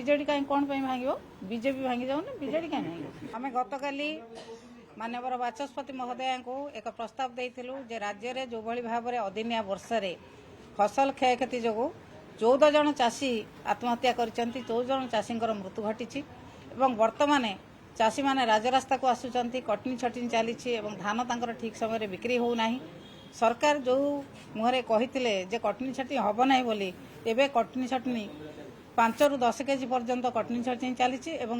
BJD कहीं कौन भांग BJP भांगी जाऊन बीजेडी कहीं भांग आम गतकाली माननीय बाचस्पति महोदय को एक प्रस्ताव देइथिलु जे राज्य में जो भाव में अदिनिया वर्षा फसल क्षयक्षति जो 14 जन चाषी आत्महत्या करछंती 14 जन चाषी मृत्यु घटी वर्तमान चाषी मैंने राजरास्ता को आसुचंती कटनी छटनी चली धान तांकर ठीक समय बिक्री होना सरकार जो मुहरे कही जे कटनी छटनी हम ना बोली एवं कटनी छटनी 5 ରୁ 10 केजी पर्यंत कटनी छटनी चली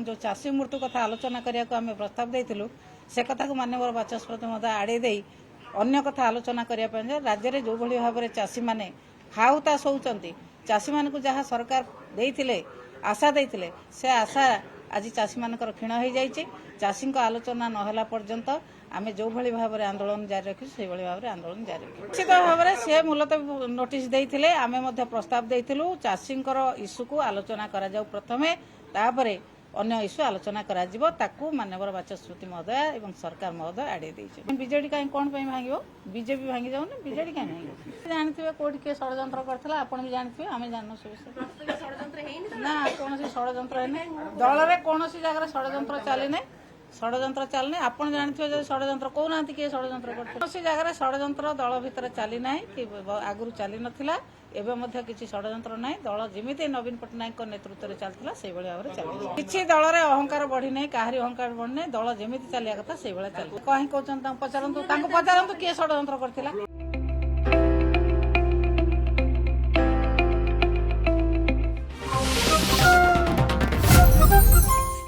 जो चाषी मृत्यु कथा आलोचना करने को आम प्रस्ताव देइथिलु से कथा को माननीय बाचस्पति महोदय आड़े दे अन्य कथा आलोचना करने राज्य में जो भाव में चाषी मैंने हाउतास होउचंती चाषी मान को जहाँ सरकार देइथिले आशा देइथिले से आशा आज चाषी मानकर क्षीण हो जाइए चाषी आलोचना नहला पर्यंत आम जो भाव में आंदोलन जारी रखी से भाव में आंदोलन जारी रखी निश्चित भाव में सी मूलतः नोटिस देते आम प्रस्ताव देइथिलु चाषी इश्यू को आलोचना करा जाऊ प्रथमे तापरे अन्य इश्यू आलोचना करा जिवो ताकू माननीय बाचस्पति महोदय एवं सरकार महोदय आड़े देइछे बीजेडी कहीं कौन भांग बीजेपी भांगी जाऊन बीजेडी कहीं भांग जानते कौट किए षड्यंत्र करथिला आपण भी जानते आम जानू से ना कौन षड्यंत्र दल में कौन जगह षड्यंत्र चली षड्यंत्र चलनी आप जानते जो षड्यंत्र कहना किए षड्यंत्र कर जगह षड्यंत्र दल भितर चली ना कि आगु चली नाला एवं किसी षड्यंत्र ना दल जमी नवीन पट्टनायक नेतृत्व में चलता से भाव में चल किसी दल में अहंकार बढ़ी ना कहारी अहंकार बढ़ी ना दल जमी चलिया कथा से चल कहीं कहते पचारतु किए षड्यंत्र करथिला।